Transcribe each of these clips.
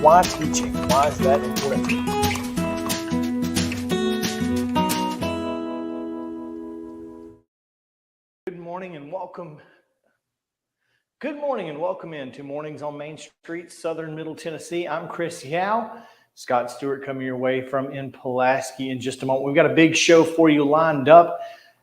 wine teaching. Why is that important? Good morning and welcome. Good morning and welcome into Mornings on Main Street, Southern Middle Tennessee. I'm Chris Yow. Scott Stewart coming your way from in Pulaski in just a moment. We've got a big show for you lined up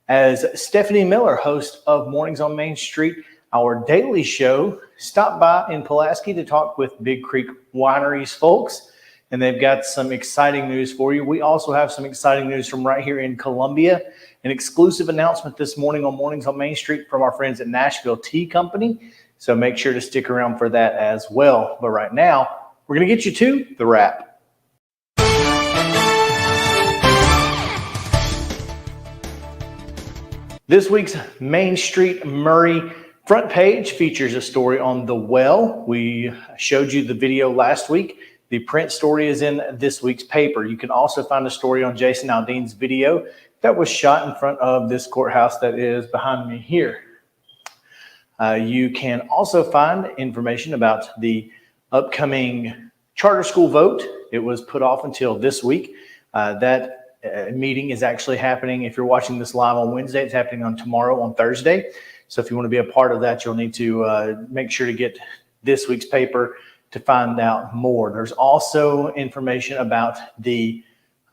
as Stephanie Miller, host of Mornings on Main Street, our daily show, stopped by in Pulaski to talk with Big Creek Winery's folks, and they've got some exciting news for you. We also have some exciting news from right here in Columbia, an exclusive announcement this morning on Mornings on Main Street from our friends at Nashville Tea Company, so make sure to stick around for that as well. But right now, we're going to get you to the wrap. This week's Main Street Maury front page features a story on the well. We showed you the video last week. The print story is in this week's paper. You can also find a story on Jason Aldean's video that was shot in front of this courthouse that is behind me here. You can also find information about the upcoming charter school vote. It was put off until this week. That meeting is actually happening. If you're watching this live on Wednesday, it's happening on tomorrow on Thursday. So if you want to be a part of that, you'll need to make sure to get this week's paper to find out more. There's also information about the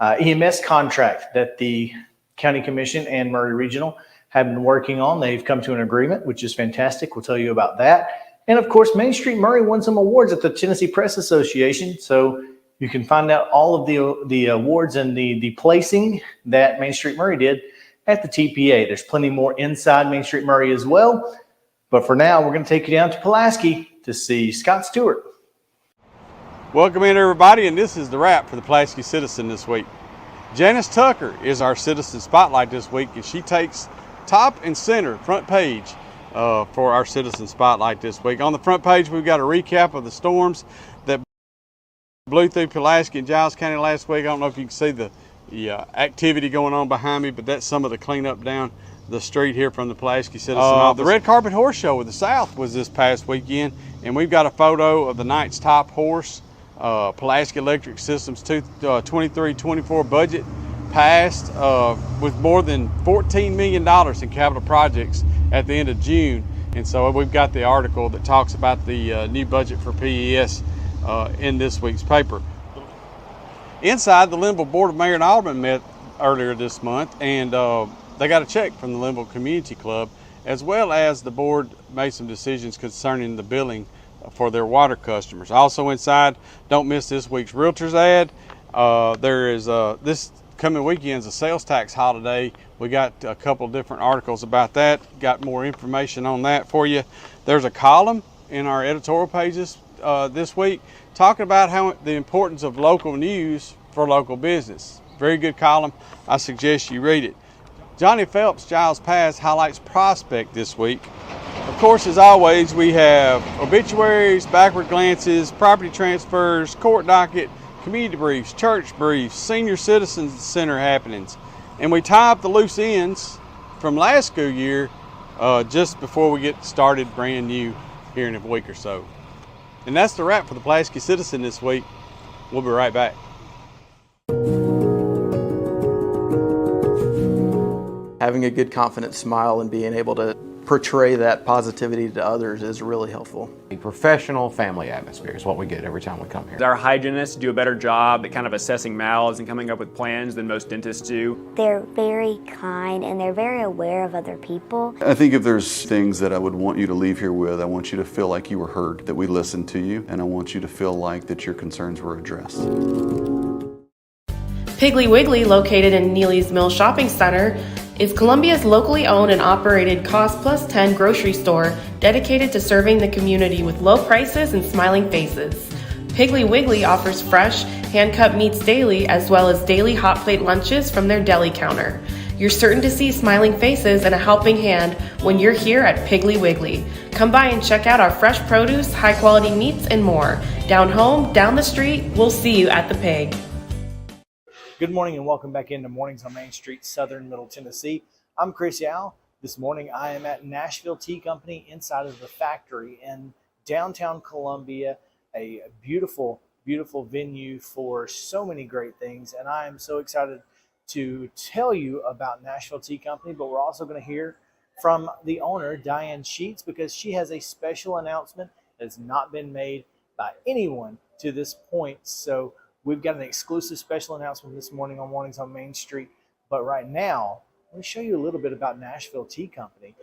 EMS contract that the County Commission and Maury Regional have been working on. They've come to an agreement, which is fantastic. We'll tell you about that. And of course, Main Street Maury won some awards at the Tennessee Press Association. So you can find out all of the awards and the placing that Main Street Maury did at the TPA. There's plenty more inside Main Street Maury as well. But for now, we're going to take you down to Pulaski to see Scott Stewart. Welcome in, everybody, and this is the wrap for the Pulaski Citizen this week. Janice Tucker is our Citizen Spotlight this week, and she takes top and center front page for our Citizen Spotlight this week. On the front page, we've got a recap of the storms that blew through Pulaski and Giles County last week. I don't know if you can see the activity going on behind me, but that's some of the cleanup down the street here from the Pulaski Citizen office. The Red Carpet Horse Show with the South was this past weekend, and we've got a photo of the night's top horse. Pulaski Electric Systems 23-24 budget passed with more than $14 million in capital projects at the end of June. And so we've got the article that talks about the new budget for PES in this week's paper. Inside, the Linville Board of Mayor and Aldermen met earlier this month, and they got a check from the Linville Community Club, as well as the board made some decisions concerning the billing for their water customers. Also inside, don't miss this week's Realtors ad. There is this coming weekend's a sales tax holiday. We got a couple different articles about that. Got more information on that for you. There's a column in our editorial pages this week talking about how the importance of local news for local business. Very good column. I suggest you read it. Johnny Phelps Giles Pass highlights Prospect this week. Of course, as always, we have obituaries, backward glances, property transfers, court docket, community briefs, church briefs, senior citizens center happenings. And we tie up the loose ends from last school year just before we get started brand new here in a week or so. And that's the wrap for the Pulaski Citizen this week. We'll be right back. Having a good, confident smile and being able to portray that positivity to others is really helpful. A professional family atmosphere is what we get every time we come here. Our hygienists do a better job at kind of assessing mouths and coming up with plans than most dentists do. They're very kind and they're very aware of other people. I think if there's things that I would want you to leave here with, I want you to feel like you were heard, that we listened to you, and I want you to feel like that your concerns were addressed. Piggly Wiggly, located in Neely's Mill Shopping Center, is Columbia's locally owned and operated Cost Plus 10 grocery store dedicated to serving the community with low prices and smiling faces. Piggly Wiggly offers fresh, hand-cut meats daily, as well as daily hot plate lunches from their deli counter. You're certain to see smiling faces and a helping hand when you're here at Piggly Wiggly. Come by and check out our fresh produce, high-quality meats, and more. Down home, down the street, we'll see you at the Pig. Good morning and welcome back into Mornings on Main Street, Southern Middle Tennessee. I'm Chris Yow. This morning I am at Nashville Tea Company inside of the factory in downtown Columbia. A beautiful beautiful venue for so many great things. And I am so excited to tell you about Nashville Tea Company, but we're also going to hear from the owner, Diane Sheets, because she has a special announcement that has not been made by anyone to this point. So we've got an exclusive special announcement this morning on Mornings on Main Street. But right now, let me show you a little bit about Nashville Tea Company.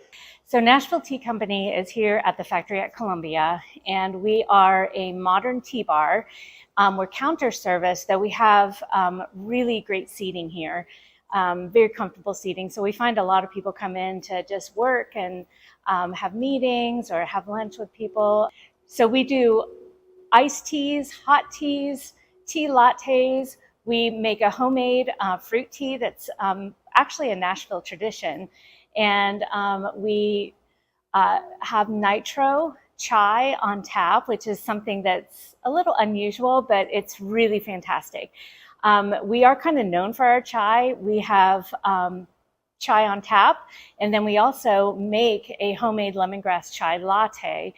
So Nashville Tea Company is here at the factory at Columbia, and we are a modern tea bar. We're counter service, though we have really great seating here, very comfortable seating. So we find a lot of people come in to just work and have meetings or have lunch with people. So we do iced teas, hot teas, tea lattes. We make a homemade fruit tea that's actually a Nashville tradition. And we have nitro chai on tap, which is something that's a little unusual, but it's really fantastic. We are kind of known for our chai. We have chai on tap, and then we also make a homemade lemongrass chai latte,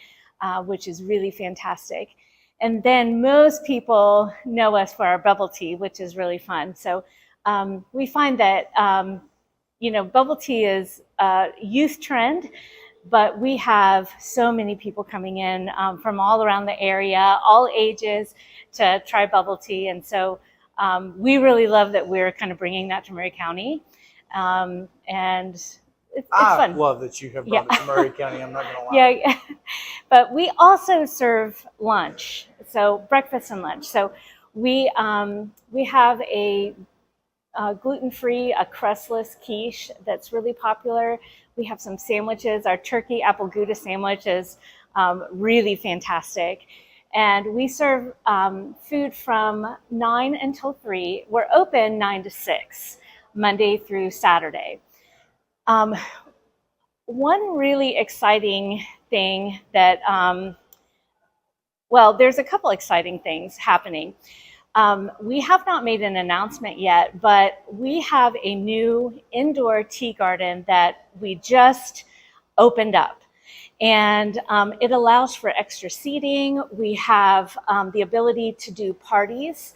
which is really fantastic. And then most people know us for our bubble tea, which is really fun. So we find that, bubble tea is a youth trend, but we have so many people coming in from all around the area, all ages, to try bubble tea. And so we really love that we're kind of bringing that to Maury County. And it's fun. I love that you have brought it to Maury County. I'm not going to lie. Yeah. But we also serve lunch, so breakfast and lunch. So we have a gluten-free, a crustless quiche that's really popular. We have some sandwiches. Our turkey apple gouda sandwich is really fantastic. And we serve food from 9 until 3. We're open 9 to 6, Monday through Saturday. One really exciting thing that, there's a couple exciting things happening. We have not made an announcement yet, but we have a new indoor tea garden that we just opened up. And it allows for extra seating. We have the ability to do parties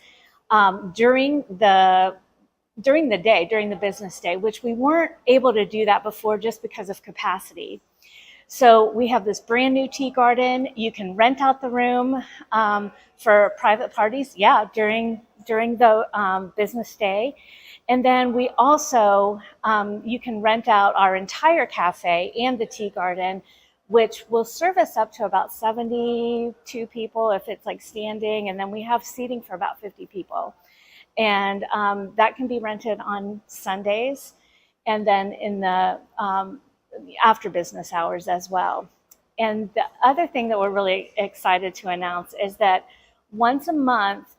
during the day, during the business day, which we weren't able to do that before just because of capacity. So we have this brand new tea garden. You can rent out the room for private parties, during the business day. And then we also, you can rent out our entire cafe and the tea garden, which will service up to about 72 people if it's like standing. And then we have seating for about 50 people. And that can be rented on Sundays and then in the after business hours as well. And the other thing that we're really excited to announce is that once a month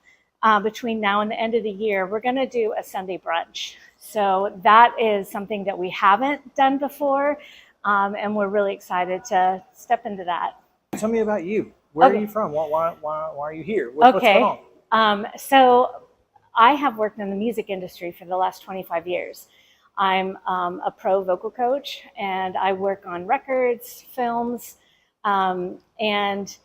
between now and the end of the year, we're going to do a Sunday brunch. So that is something that we haven't done before, and we're really excited to step into that. Tell me about you. Where are you from? Why are you here? What's going on? So I have worked in the music industry for the last 25 years. I'm a pro vocal coach, and I work on records, films, and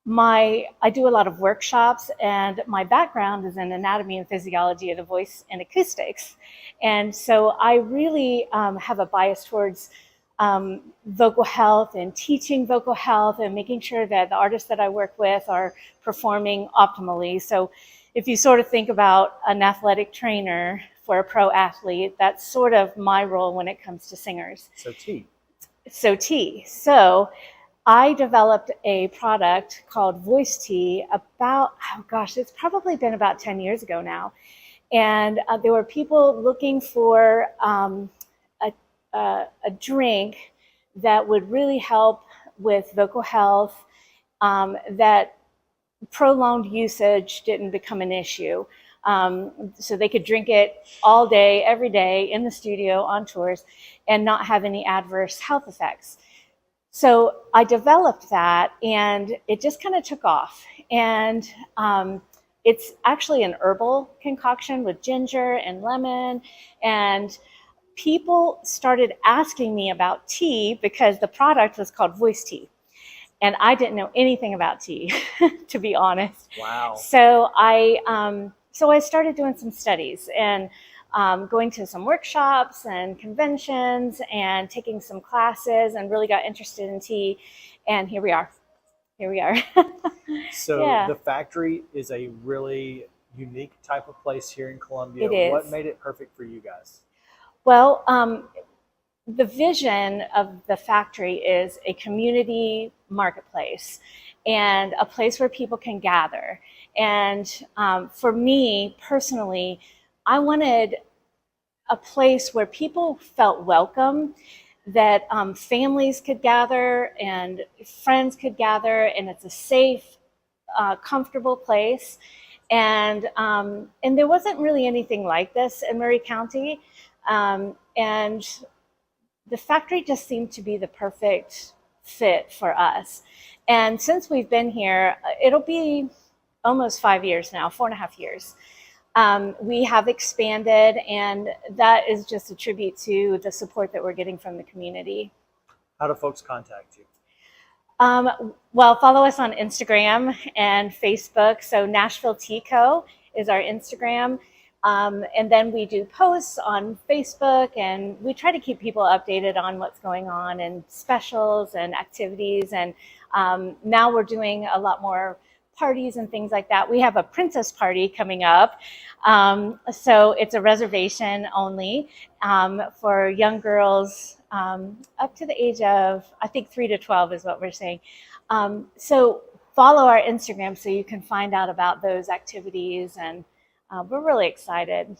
I do a lot of workshops, and my background is in anatomy and physiology of the voice and acoustics. And so I really have a bias towards vocal health and teaching vocal health and making sure that the artists that I work with are performing optimally. So if you sort of think about an athletic trainer for a pro athlete, that's sort of my role when it comes to singers. So tea. So I developed a product called Voice Tea about, it's probably been about 10 years ago now. And there were people looking for a drink that would really help with vocal health, that prolonged usage didn't become an issue. So they could drink it all day, every day, in the studio, on tours, and not have any adverse health effects. So I developed that, and it just kind of took off. And it's actually an herbal concoction with ginger and lemon. And people started asking me about tea because the product was called Voice Tea. And I didn't know anything about tea, to be honest. Wow. So I started doing some studies and going to some workshops and conventions and taking some classes, and really got interested in tea. And here we are. So Yeah. the factory is a really unique type of place here in Columbia. It is. What made it perfect for you guys? Well, the vision of the factory is a community marketplace and a place where people can gather. And for me personally, I wanted a place where people felt welcome, that families could gather and friends could gather, and it's a safe, comfortable place. And there wasn't really anything like this in Maury County. And the factory just seemed to be the perfect fit for us. And since we've been here, it'll be almost 5 years now, 4.5 years. We have expanded, and that is just a tribute to the support that we're getting from the community. How do folks contact you? Well, follow us on Instagram and Facebook. So Nashville Tea Co. is our Instagram. And then we do posts on Facebook, and we try to keep people updated on what's going on and specials and activities. And now we're doing a lot more parties and things like that. We have a princess party coming up. So it's a reservation only for young girls up to the age of, I think 3 to 12 is what we're saying. So follow our Instagram so you can find out about those activities, and we're really excited.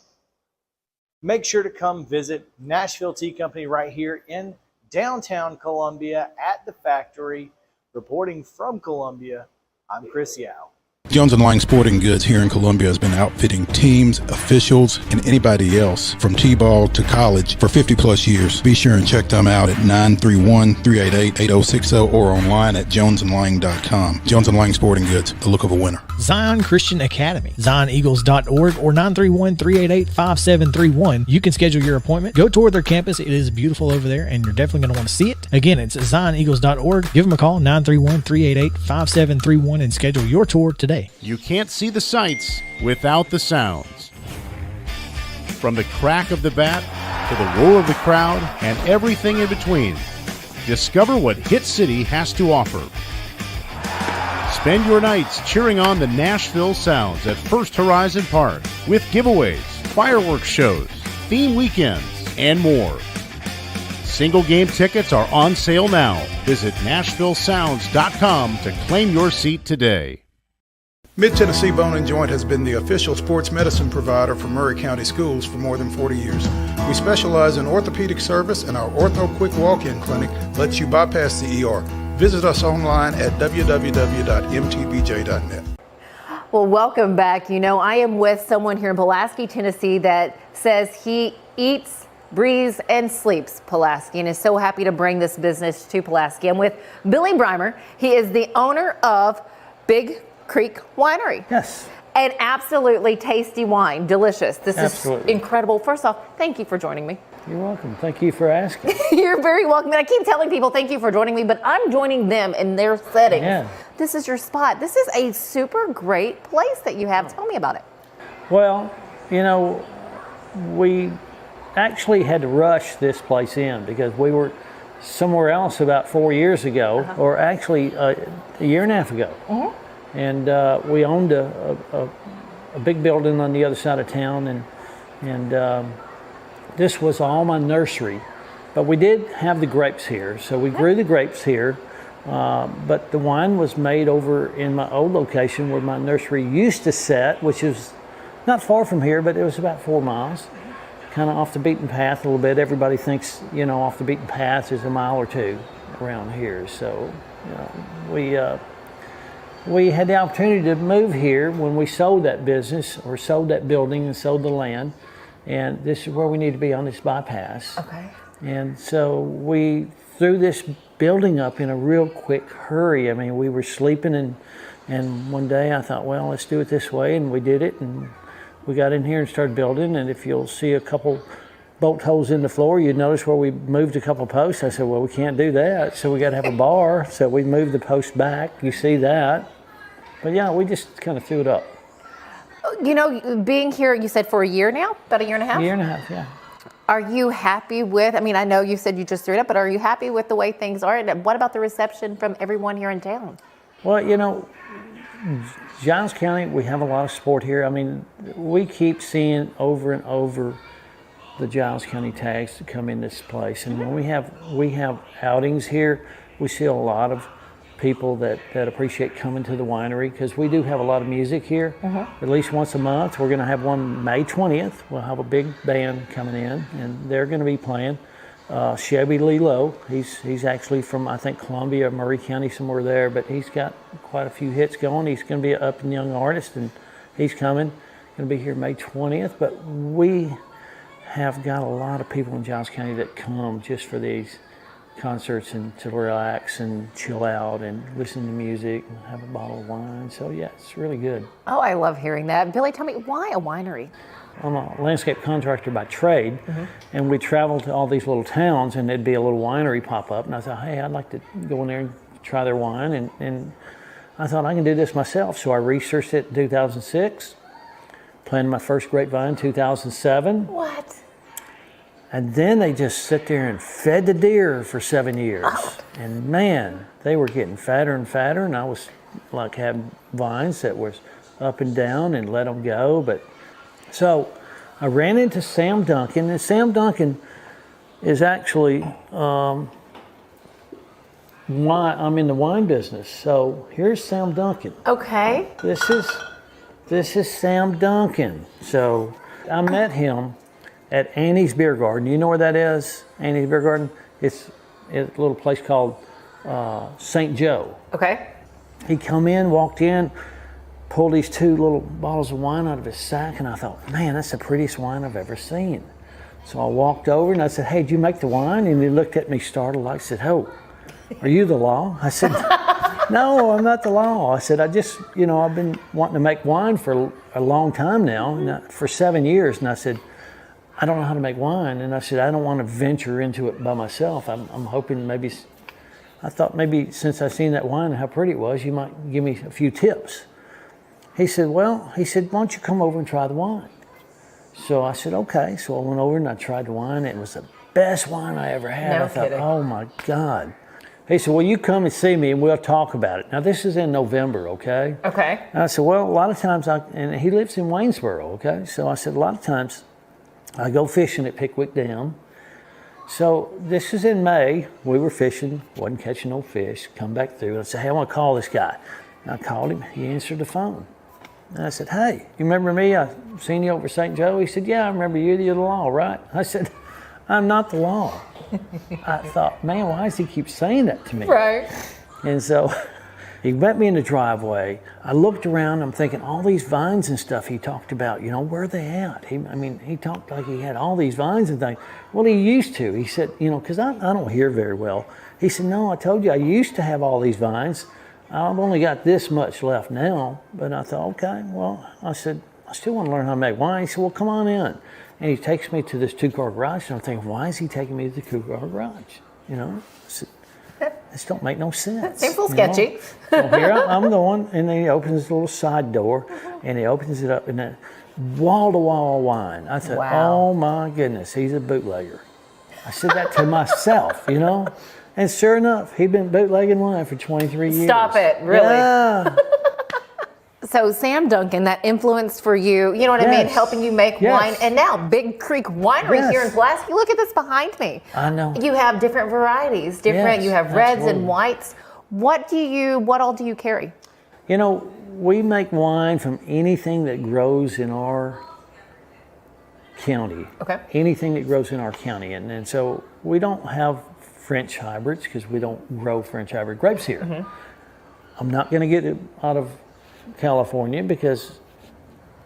Make sure to come visit Nashville Tea Company right here in downtown Columbia at the factory. Reporting from Columbia, I'm Chris Yow. Jones & Lang Sporting Goods here in Columbia has been outfitting teams, officials, and anybody else from T-ball to college for 50 plus years. Be sure and check them out at 931-388-8060 or online at jonesandlang.com. Jones & Lang Sporting Goods, the look of a winner. Zion Christian Academy, zioneagles.org or 931-388-5731. You can schedule your appointment. Go tour their campus. It is beautiful over there, and you're definitely going to want to see it. Again, it's zioneagles.org. Give them a call, 931-388-5731, and schedule your tour today. You can't see the sights without the sounds. From the crack of the bat to the roar of the crowd and everything in between, discover what Hit City has to offer. Spend your nights cheering on the Nashville Sounds at First Horizon Park with giveaways, fireworks shows, theme weekends, and more. Single game tickets are on sale now. Visit NashvilleSounds.com to claim your seat today. Mid-Tennessee Bone and Joint has been the official sports medicine provider for Maury County Schools for more than 40 years. We specialize in orthopedic service, and our Ortho Quick Walk-In Clinic lets you bypass the ER. Visit us online at www.mtbj.net. Well, welcome back. You know, I am with someone here in Pulaski, Tennessee that says he eats, breathes, and sleeps Pulaski and is so happy to bring this business to Pulaski. I'm with Billy Breimer. He is the owner of Big Creek Winery. Yes. An absolutely tasty wine. Delicious. This Absolutely. is incredible. First off, thank you for joining me. You're welcome. Thank you for asking. You're very welcome. And I keep telling people thank you for joining me, but I'm joining them in their setting. Yeah. This is your spot. This is a super great place that you have. Tell me about it. Well, you know, we actually had to rush this place in because we were somewhere else about 4 years ago, or actually a year and a half ago. Mm-hmm. And we owned a big building on the other side of town, and this was all my nursery. But we did have the grapes here, so we grew the grapes here. But the wine was made over in my old location where my nursery used to set, which is not far from here, but it was about 4 miles, kind of off the beaten path a little bit. Everybody thinks, you know, off the beaten path is a mile or two around here. So you know, we had the opportunity to move here when we sold that business or sold that building and sold the land. And this is where we need to be on this bypass. Okay. And so we threw this building up in a real quick hurry. I mean, we were sleeping and one day I thought, well, let's do it this way. And we did it, and we got in here and started building. And if you'll see a couple bolt holes in the floor. You'd notice where we moved a couple posts. I said, well, we can't do that, so we got to have a bar. So we moved the post back. You see that. But yeah, we just kind of threw it up. You know, being here, you said for a year now, about a year and a half? A year and a half, yeah. Are you happy with, I mean, I know you said you just threw it up, but are you happy with the way things are? And what about the reception from everyone here in town? Well, you know, Giles County, we have a lot of support here. I mean, we keep seeing over and over the Giles County tags to come in this place. And when we have outings here, we see a lot of people that appreciate coming to the winery, because we do have a lot of music here. At least once a month. We're going to have one May 20th. We'll have a big band coming in, and they're going to be playing. Shelby Lilo, he's actually from, I think, Columbia, Maury County, somewhere there, but he's got quite a few hits going. He's going to be an up and young artist, and he's coming. Going to be here May 20th, but we have got a lot of people in Giles County that come just for these concerts and to relax and chill out and listen to music and have a bottle of wine. So yeah, it's really good. Oh, I love hearing that. Billy, tell me, why a winery? I'm a landscape contractor by trade, and we travel to all these little towns, and there'd be a little winery pop up, and I thought, hey, I'd like to go in there and try their wine, and I thought I can do this myself. So I researched it in 2006, planted my first grapevine in 2007. What? And then they just sit there and fed the deer for 7 years. And man, they were getting fatter and fatter, and I was like having vines that was up and down and let them go. But so I ran into Sam Duncan, and Sam Duncan is actually, I'm in the wine business. So here's Sam Duncan. Okay. This is Sam Duncan. So I met him at Annie's Beer Garden. You know where that is? Annie's Beer Garden? It's a little place called St. Joe. Okay. He come in, walked in, pulled these 2 little bottles of wine out of his sack, and I thought, man, that's the prettiest wine I've ever seen. So I walked over and I said, hey, did you make the wine? And he looked at me startled. I said, oh, are you the law? I said, no, I'm not the law. I said, I've been wanting to make wine for a long time now, for 7 years. And I said, I don't know how to make wine. And I said, I don't want to venture into it by myself. I'm hoping I thought maybe since I seen that wine and how pretty it was, you might give me a few tips. He said, why don't you come over and try the wine? So I said, okay. So I went over and I tried the wine. It was the best wine I ever had. No I thought, kidding. oh my God. He said, well, you come and see me and we'll talk about it. Now this is in November, okay? Okay. And I said, well, a lot of times and he lives in Waynesboro, okay? So I said, a lot of times I go fishing at Pickwick Dam. So this is in May. We were fishing, wasn't catching no fish. Come back through. I said, hey, I want to call this guy. And I called him. He answered the phone. And I said, hey, you remember me? I seen you over St. Joe. He said, yeah, I remember you. You're the law, right? I said, I'm not the law. I thought, man, why does he keep saying that to me? Right. And so he met me in the driveway. I looked around. I'm thinking, all these vines and stuff he talked about, where are they at? He talked like he had all these vines and things. Well, he used to. He said, because I don't hear very well. He said, no, I told you I used to have all these vines. I've only got this much left now. But I thought, okay, well, I said, I still want to learn how to make wine. He said, well, come on in. And he takes me to this 2-car garage. And I'm thinking, why is he taking me to the 2-car garage? I said, this don't make no sense. Seems a little sketchy. So here I'm going, and then he opens this little side door, and he opens it up, and then wall-to-wall wine. I said, Wow. oh my goodness, he's a bootlegger. I said that to myself, And sure enough, he'd been bootlegging wine for 23 years. Stop it, really? Yeah. So Sam Duncan, that influence for you, you know what I mean, Yes. helping you make Yes. wine. And now Big Creek Winery Yes. here in Pulaski. Look at this behind me. I know. You have different varieties, Yes, you have reds absolutely. and whites. What all do you carry? We make wine from anything that grows in our county. Okay. Anything that grows in our county. And so we don't have French hybrids because we don't grow French hybrid grapes here. I'm not going to get it out of California because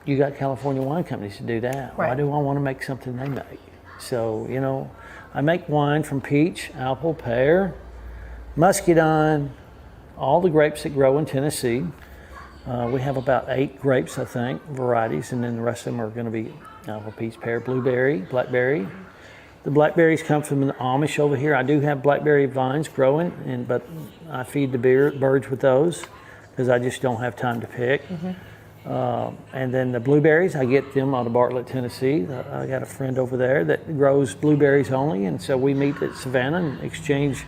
you got California wine companies to do that. Right. Why do I want to make something they make? So, I make wine from peach, apple, pear, muscadine, all the grapes that grow in Tennessee. We have about 8 grapes, I think, varieties, and then the rest of them are going to be apple, peach, pear, blueberry, blackberry. The blackberries come from the Amish over here. I do have blackberry vines growing, but I feed the birds with those because I just don't have time to pick. And then the blueberries, I get them out of Bartlett, Tennessee. I got a friend over there that grows blueberries only, and so we meet at Savannah and exchange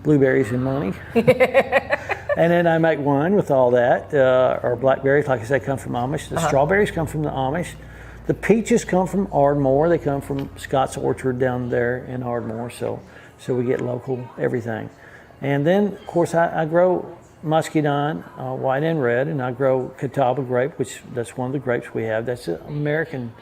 blueberries and money. And then I make wine with all that. Our blackberries, like I said, come from Amish. The strawberries come from the Amish. The peaches come from Ardmore. They come from Scott's Orchard down there in Ardmore, so we get local everything. And then, of course, I grow muscadine, white and red, and I grow Catawba grape, which that's one of the grapes we have. That's an American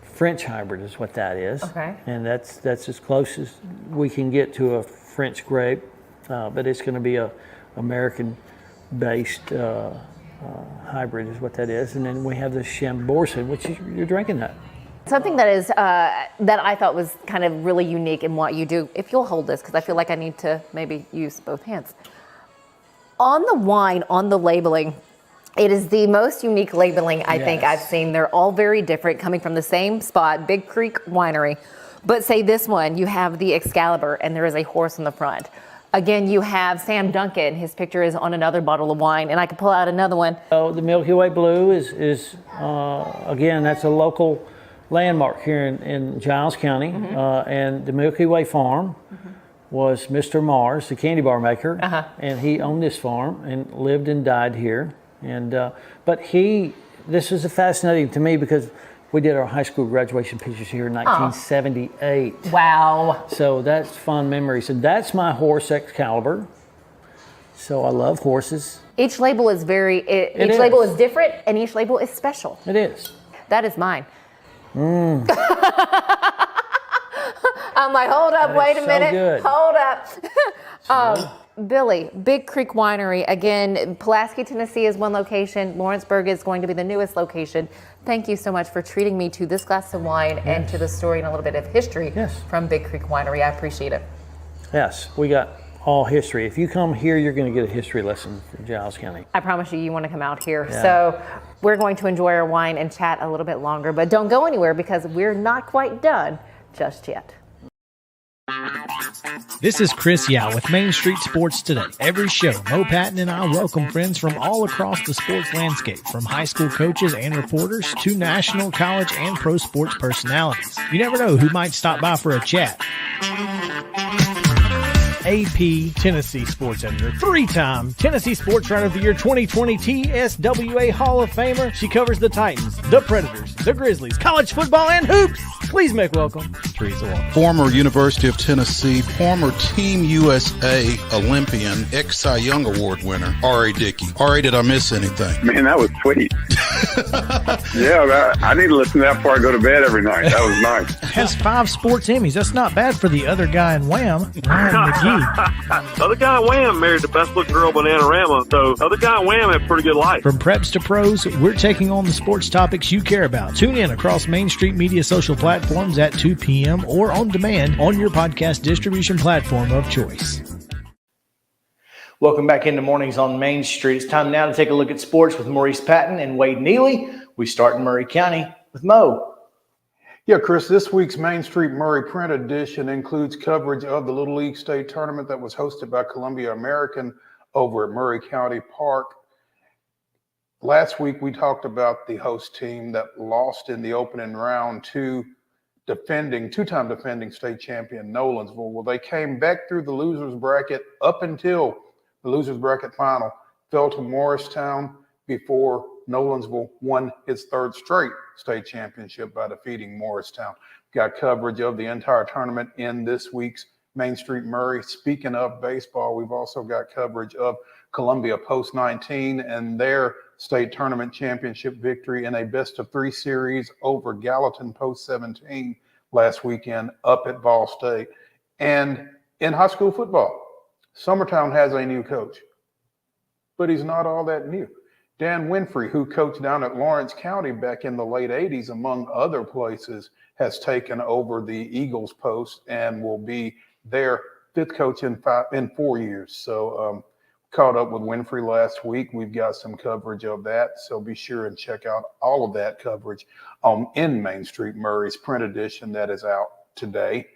French hybrid is what that is. Okay. And that's as close as we can get to a French grape, but it's going to be a American-based hybrid is what that is. And then we have the Chambourcin, which you're drinking that. Something that is that I thought was kind of really unique in what you do, if you'll hold this, because I feel like I need to maybe use both hands. On the wine, on the labeling, it is the most unique labeling I think I've seen. They're all very different, coming from the same spot, Big Creek Winery. But say this one, you have the Excalibur, and there is a horse on the front. Again, you have Sam Duncan. His picture is on another bottle of wine, and I can pull out another one. Oh, the Milky Way Blue is again, that's a local landmark here in Giles County. And the Milky Way Farm was Mr. Mars, the candy bar maker, and he owned this farm and lived and died here. And but this is fascinating to me because we did our high school graduation pictures here in 1978. Wow. So that's fond memories. And that's my horse Excalibur. So I love horses. Each label is each label is different, and each label is special. It is. That is mine. I'm like, hold up, wait a minute. Good. Hold up. Billy, Big Creek Winery. Again, Pulaski, Tennessee is one location. Lawrenceburg is going to be the newest location. Thank you so much for treating me to this glass of wine and to the story and a little bit of history from Big Creek Winery. I appreciate it. Yes, we got all history. If you come here, you're going to get a history lesson from Giles County. I promise you want to come out here. So we're going to enjoy our wine and chat a little bit longer, but don't go anywhere because we're not quite done just yet. This is Chris Yow with Main Street Sports Today. Every show, Mo Patton and I welcome friends from all across the sports landscape, from high school coaches and reporters to national, college, and pro sports personalities. You never know who might stop by for a chat. AP Tennessee Sports Editor, three-time Tennessee Sports Writer of the Year 2020 TSWA Hall of Famer. She covers the Titans, the Predators, the Grizzlies, college football, and hoops. Please make welcome Teresa Walker. Former University of Tennessee, former Team USA Olympian, ex-Cy Young Award winner, R.A. Dickey. R.A., did I miss anything? Man, that was sweet. I need to listen to that before I go to bed every night. That was nice. Has 5 sports Emmys. That's not bad for the other guy in Wham, Ryan McGee. The other guy in Wham married the best looking girl Bananarama, so the other guy in Wham had a pretty good life. From preps to pros, we're taking on the sports topics you care about. Tune in across Main Street Media social platforms at 2 p.m. or on demand on your podcast distribution platform of choice. Welcome back into Mornings on Main Street. It's time now to take a look at sports with Maurice Patton and Wade Neely. We start in Maury County with Mo. Yeah, Chris, this week's Main Street Maury print edition includes coverage of the Little League State Tournament that was hosted by Columbia American over at Maury County Park. Last week, we talked about the host team that lost in the opening round to two-time defending state champion Nolensville. Well, they came back through the loser's bracket up until the loser's bracket final, fell to Morristown before Nolensville won its third straight state championship by defeating Morristown. Got coverage of the entire tournament in this week's Main Street Maury. Speaking of baseball, we've also got coverage of Columbia Post 19 and their state tournament championship victory in a best-of-3 series over Gallatin Post 17 last weekend up at Ball State. And in high school football, Summertown has a new coach, but he's not all that new. Dan Winfrey, who coached down at Lawrence County back in the late 80s, among other places, has taken over the Eagles post and will be their 5th coach in 4 years. So caught up with Winfrey last week. We've got some coverage of that. So be sure and check out all of that coverage in Main Street Maury's print edition that is out today.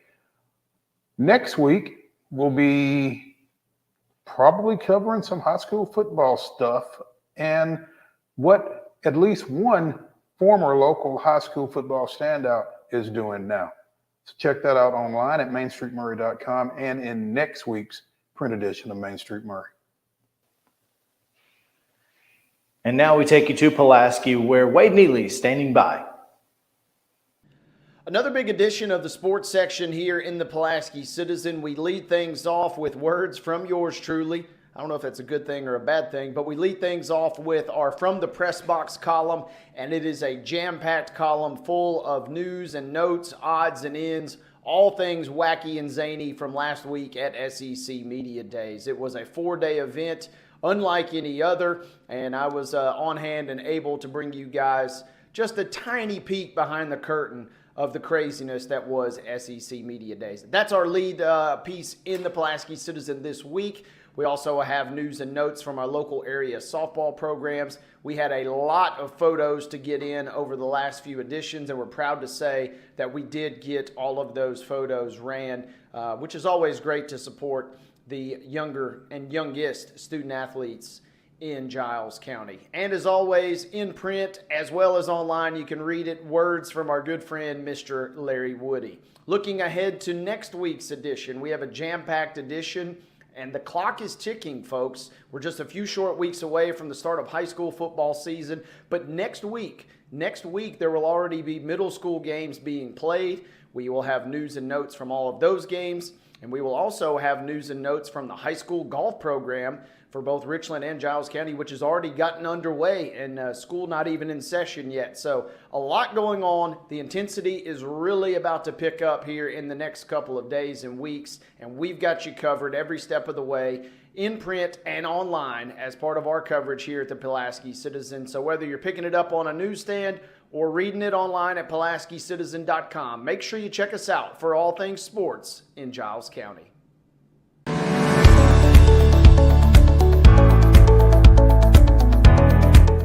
Next week, we'll be probably covering some high school football stuff and what at least one former local high school football standout is doing now. So check that out online at mainstreetmurray.com and in next week's print edition of Main Street Murray. And now we take you to Pulaski, where Wade Neely is standing by. Another big edition of the sports section here in the Pulaski Citizen. We lead things off with words from yours truly. I don't know if that's a good thing or a bad thing, but we lead things off with our From the Press Box column, and it is a jam-packed column full of news and notes, odds and ends, all things wacky and zany from last week at SEC Media Days. It was a 4-day event, unlike any other, and I was on hand and able to bring you guys just a tiny peek behind the curtain of the craziness that was SEC Media Days. That's our lead piece in the Pulaski Citizen this week. We also have news and notes from our local area softball programs. We had a lot of photos to get in over the last few editions, and we're proud to say that we did get all of those photos ran, which is always great to support the younger and youngest student athletes in Giles County. And as always, in print as well as online, you can read it, words from our good friend, Mr. Larry Woody. Looking ahead to next week's edition, we have a jam-packed edition, and the clock is ticking, folks. We're just a few short weeks away from the start of high school football season, but next week, there will already be middle school games being played. We will have news and notes from all of those games, and we will also have news and notes from the high school golf program for both Richland and Giles County, which has already gotten underway, and school not even in session yet. So a lot going on. The intensity is really about to pick up here in the next couple of days and weeks, and we've got you covered every step of the way in print and online as part of our coverage here at the Pulaski Citizen. So whether you're picking it up on a newsstand or reading it online at PulaskiCitizen.com, make sure you check us out for all things sports in Giles County.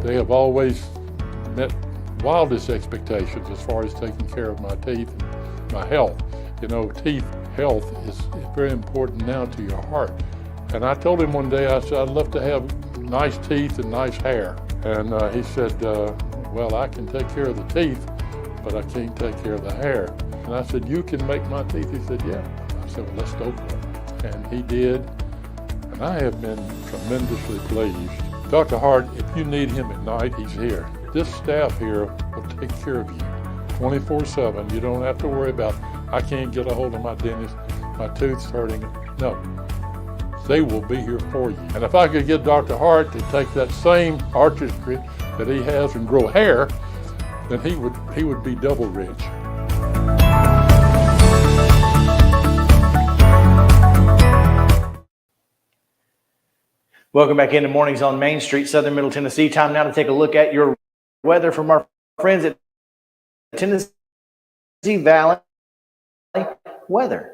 They have always met wildest expectations as far as taking care of my teeth and my health. You know, teeth health is very important now to your heart. And I told him one day, I said, I'd love to have nice teeth and nice hair. And he said, well, I can take care of the teeth, but I can't take care of the hair. And I said, you can make my teeth? He said, yeah. I said, well, let's go for it. And he did. And I have been tremendously pleased. Dr. Hart, if you need him at night, he's here. This staff here will take care of you 24/7. You don't have to worry about, I can't get a hold of my dentist, my tooth's hurting. No, they will be here for you. And if I could get Dr. Hart to take that same artistry that he has and grow hair, then he would be double rich. Welcome back into Mornings on Main Street, Southern Middle Tennessee. Time now to take a look at your weather from our friends at Tennessee Valley Weather.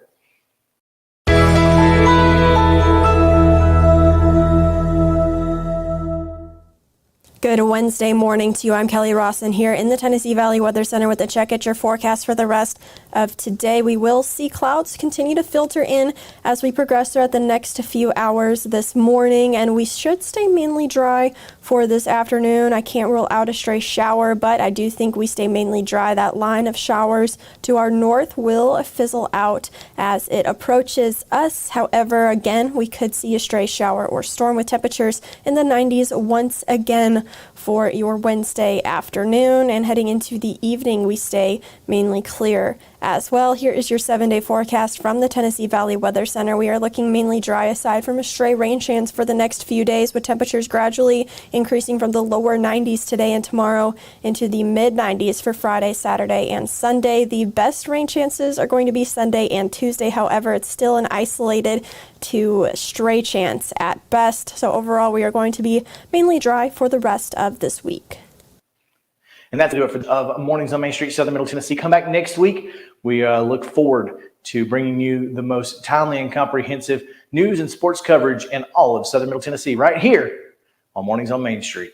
Good Wednesday morning to you. I'm Kelly Rawson here in the Tennessee Valley Weather Center with a check at your forecast for the rest of today. We will see clouds continue to filter in as we progress throughout the next few hours this morning, and we should stay mainly dry for this afternoon. I can't rule out a stray shower, but I do think we stay mainly dry. That line of showers to our north will fizzle out as it approaches us. However, again, we could see a stray shower or storm with temperatures in the 90s once again for your Wednesday afternoon, and heading into the evening we stay mainly clear as well. Here is your 7-day forecast from the Tennessee Valley Weather Center. We are looking mainly dry aside from a stray rain chance for the next few days, with temperatures gradually increasing from the lower 90s today and tomorrow into the mid 90s for Friday, Saturday, and Sunday. The best rain chances are going to be Sunday and Tuesday. However, it's still an isolated to stray chance at best. So overall, we are going to be mainly dry for the rest of this week. And that's it for Mornings on Main Street, Southern Middle Tennessee. Come back next week. We look forward to bringing you the most timely and comprehensive news and sports coverage in all of Southern Middle Tennessee right here on Mornings on Main Street.